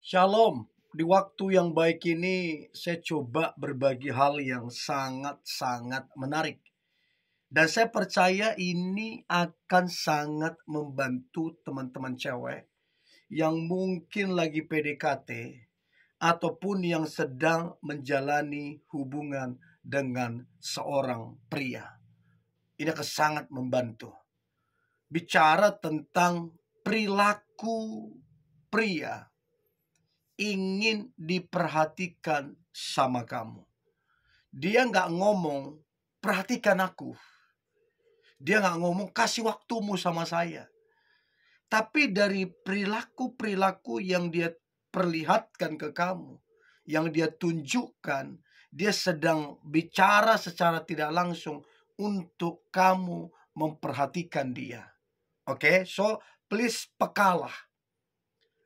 Shalom, di waktu yang baik ini saya coba berbagi hal yang sangat-sangat menarik. Dan saya percaya ini akan sangat membantu teman-teman cewek yang mungkin lagi PDKT ataupun yang sedang menjalani hubungan dengan seorang pria. Ini akan sangat membantu. Bicara tentang perilaku pria ingin diperhatikan sama kamu. Dia nggak ngomong, perhatikan aku. Dia nggak ngomong, kasih waktumu sama saya. Tapi dari perilaku-perilaku yang dia perlihatkan ke kamu, yang dia tunjukkan, dia sedang bicara secara tidak langsung untuk kamu memperhatikan dia. Oke, so please pekalah.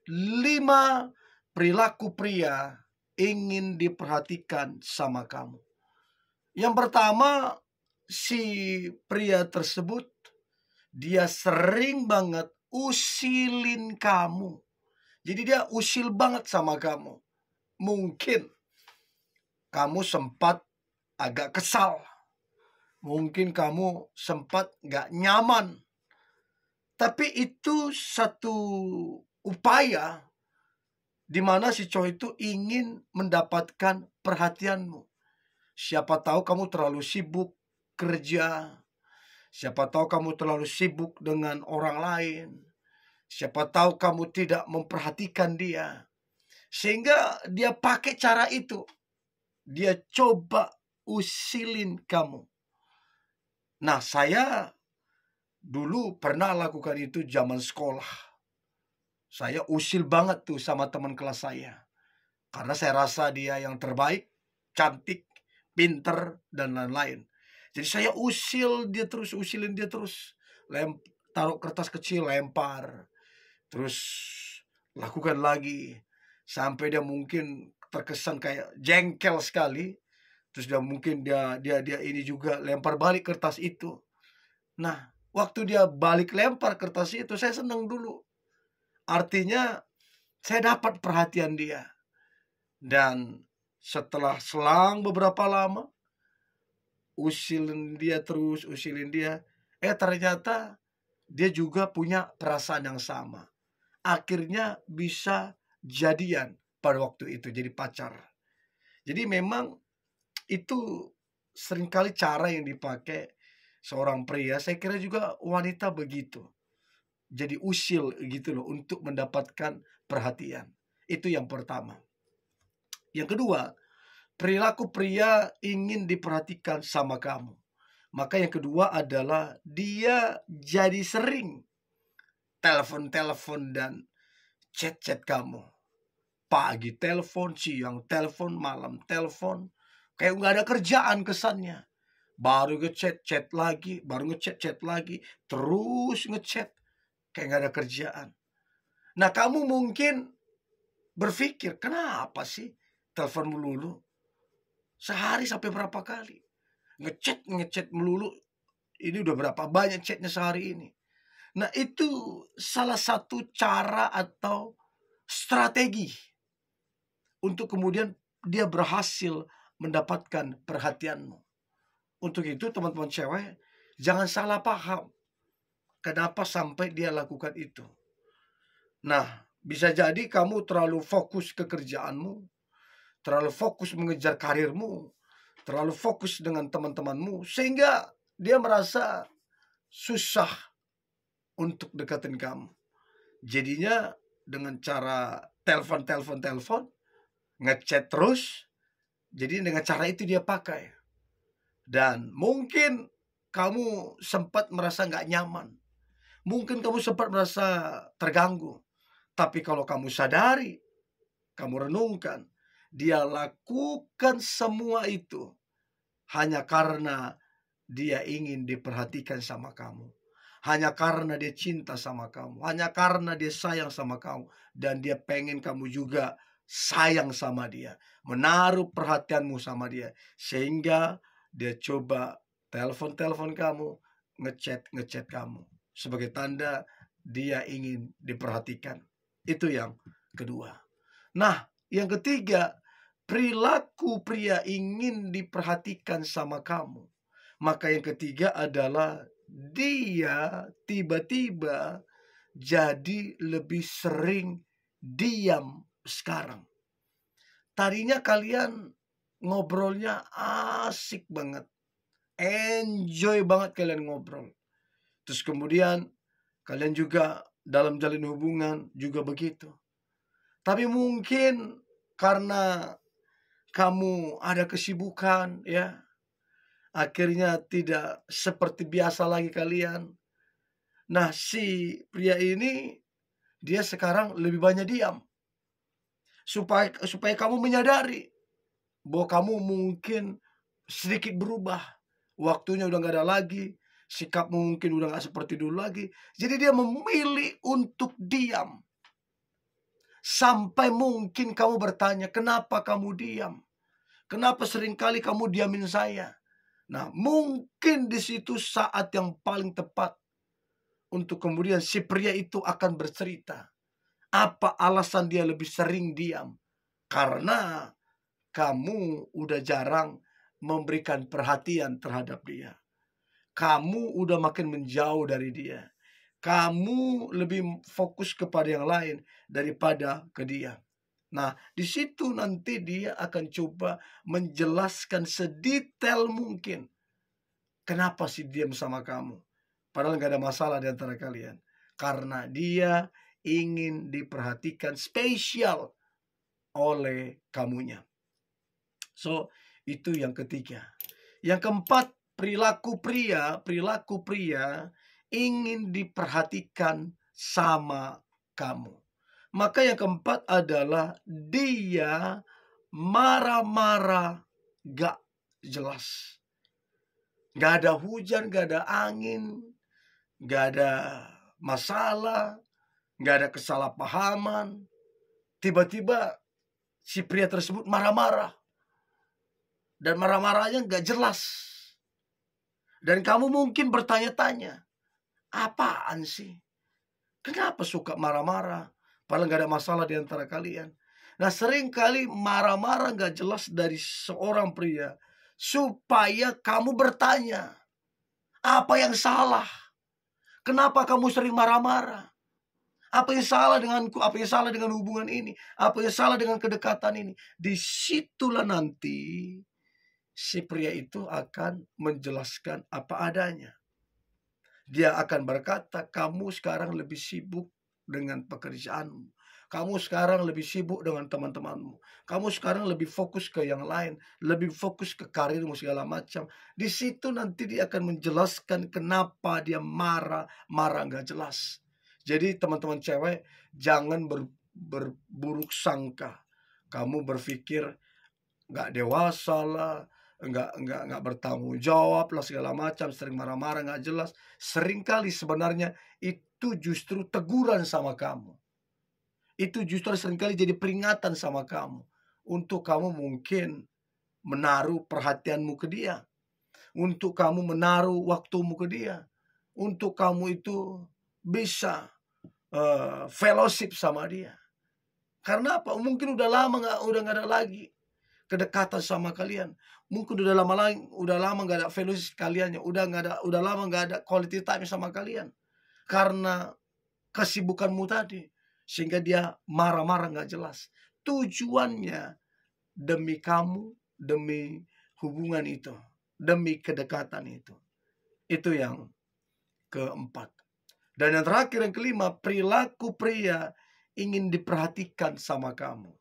5 perilaku pria ingin diperhatikan sama kamu. Yang pertama, si pria tersebut dia sering banget usilin kamu. Jadi dia usil banget sama kamu. Mungkin kamu sempat agak kesal. Mungkin kamu sempat gak nyaman. Tapi itu satu upaya di mana si cowok itu ingin mendapatkan perhatianmu. Siapa tahu kamu terlalu sibuk kerja. Siapa tahu kamu terlalu sibuk dengan orang lain. Siapa tahu kamu tidak memperhatikan dia. Sehingga dia pakai cara itu. Dia coba usilin kamu. Nah, saya dulu pernah lakukan itu zaman sekolah. Saya usil banget tuh sama teman kelas saya. Karena saya rasa dia yang terbaik, cantik, pinter, dan lain-lain. Jadi saya usilin dia terus. Taruh kertas kecil, lempar. Terus lakukan lagi. Sampai dia mungkin terkesan kayak jengkel sekali. Terus dia ini juga lempar balik kertas itu. Nah, waktu dia balik lempar kertas itu, saya senang dulu. Artinya saya dapat perhatian dia. Dan setelah selang beberapa lama, usilin dia, ternyata dia juga punya perasaan yang sama. Akhirnya bisa jadian pada waktu itu, jadi pacar. Jadi memang itu seringkali cara yang dipakai seorang pria. Saya kira juga wanita begitu. Jadi usil gitu loh untuk mendapatkan perhatian. Itu yang pertama. Yang kedua, perilaku pria ingin diperhatikan sama kamu. Maka yang kedua adalah dia jadi sering telepon-telepon dan chat-chat kamu. Pagi telepon, siang telepon, malam telepon. Kayak nggak ada kerjaan kesannya. Baru ngechat lagi, baru ngechat lagi, terus ngechat. Kayak nggak ada kerjaan. Nah, kamu mungkin berpikir, kenapa sih telepon melulu? Sehari sampai berapa kali? Ngechat melulu. Ini udah berapa banyak chatnya sehari ini. Nah, itu salah satu cara atau strategi untuk kemudian dia berhasil mendapatkan perhatianmu. Untuk itu teman-teman cewek, jangan salah paham kenapa sampai dia lakukan itu. Nah, bisa jadi kamu terlalu fokus ke kerjaanmu, terlalu fokus mengejar karirmu, terlalu fokus dengan teman-temanmu, sehingga dia merasa susah untuk deketin kamu. Jadinya dengan cara telepon, ngechat terus, jadi dengan cara itu dia pakai. Dan mungkin kamu sempat merasa gak nyaman. Mungkin kamu sempat merasa terganggu. Tapi kalau kamu sadari, kamu renungkan, dia lakukan semua itu hanya karena dia ingin diperhatikan sama kamu. Hanya karena dia cinta sama kamu. Hanya karena dia sayang sama kamu. Dan dia pengen kamu juga sayang sama dia. Menaruh perhatianmu sama dia. Sehingga dia coba telepon kamu, ngechat kamu. Sebagai tanda dia ingin diperhatikan. Itu yang kedua. Nah, yang ketiga, perilaku pria ingin diperhatikan sama kamu. Maka yang ketiga adalah dia tiba-tiba jadi lebih sering diam sekarang. Tadinya kalian ngobrolnya asik banget. Enjoy banget kalian ngobrol. Terus kemudian kalian juga dalam jalin hubungan juga begitu. Tapi mungkin karena kamu ada kesibukan ya, akhirnya tidak seperti biasa lagi kalian. Nah, si pria ini dia sekarang lebih banyak diam. Supaya kamu menyadari bahwa kamu mungkin sedikit berubah. Waktunya udah gak ada lagi, sikapmu mungkin udah gak seperti dulu lagi. Jadi dia memilih untuk diam. Sampai mungkin kamu bertanya, kenapa kamu diam? Kenapa seringkali kamu diamin saya? Nah, mungkin di situ saat yang paling tepat untuk kemudian si pria itu akan bercerita. Apa alasan dia lebih sering diam? Karena kamu udah jarang memberikan perhatian terhadap dia. Kamu udah makin menjauh dari dia. Kamu lebih fokus kepada yang lain daripada ke dia. Nah, di situ nanti dia akan coba menjelaskan sedetail mungkin kenapa sih diam sama kamu. Padahal gak ada masalah di antara kalian. Karena dia ingin diperhatikan spesial oleh kamunya. So, itu yang ketiga. Yang keempat, perilaku pria ingin diperhatikan sama kamu. Maka yang keempat adalah dia marah-marah gak jelas. Gak ada hujan, gak ada angin, gak ada masalah, gak ada kesalahpahaman. Tiba-tiba si pria tersebut marah-marah. Dan marah-marahnya gak jelas. Dan kamu mungkin bertanya-tanya, apaan sih? Kenapa suka marah-marah? Padahal gak ada masalah di antara kalian. Nah, seringkali marah-marah gak jelas dari seorang pria supaya kamu bertanya, apa yang salah? Kenapa kamu sering marah-marah? Apa yang salah denganku? Apa yang salah dengan hubungan ini? Apa yang salah dengan kedekatan ini? Disitulah nanti si pria itu akan menjelaskan apa adanya. Dia akan berkata, kamu sekarang lebih sibuk dengan pekerjaanmu. Kamu sekarang lebih sibuk dengan teman-temanmu. Kamu sekarang lebih fokus ke yang lain. Lebih fokus ke karirmu segala macam. Di situ nanti dia akan menjelaskan kenapa dia marah gak jelas. Jadi teman-teman cewek, jangan berburuk sangka. Kamu berpikir gak dewasa lah, nggak bertanggung jawab lah segala macam, sering marah-marah nggak jelas. Seringkali sebenarnya itu justru teguran sama kamu. Itu justru seringkali jadi peringatan sama kamu untuk kamu mungkin menaruh perhatianmu ke dia, untuk kamu menaruh waktumu ke dia, untuk kamu itu bisa fellowship sama dia. Karena apa? Mungkin udah lama udah nggak ada lagi kedekatan sama kalian. Mungkin udah lama nggak ada fellowship kaliannya, udah lama nggak ada quality time sama kalian karena kesibukanmu tadi, sehingga dia marah-marah nggak jelas. Tujuannya demi kamu, demi hubungan itu, demi kedekatan itu. Itu yang keempat. Dan yang terakhir, yang kelima, perilaku pria ingin diperhatikan sama kamu.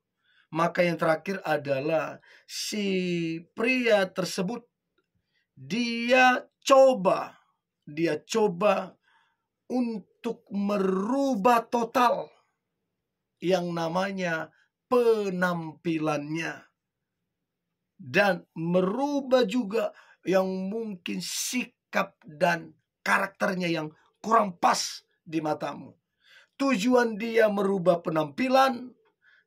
Maka yang terakhir adalah si pria tersebut dia coba untuk merubah total yang namanya penampilannya, dan merubah juga yang mungkin sikap dan karakternya yang kurang pas di matamu. Tujuan dia merubah penampilan,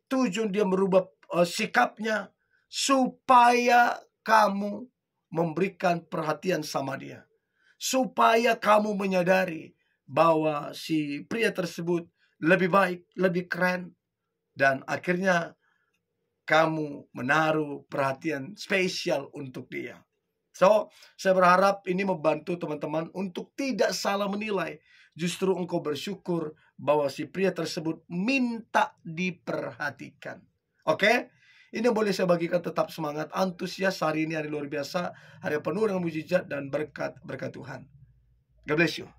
tujuan dia merubah sikapnya supaya kamu memberikan perhatian sama dia, supaya kamu menyadari bahwa si pria tersebut lebih baik, lebih keren, dan akhirnya kamu menaruh perhatian spesial untuk dia. So, saya berharap ini membantu teman-teman untuk tidak salah menilai. Justru engkau bersyukur bahwa si pria tersebut minta diperhatikan. Oke? Ini yang boleh saya bagikan. Tetap semangat, antusias. Hari ini hari luar biasa. Hari penuh dengan mujizat dan berkat Tuhan. God bless you.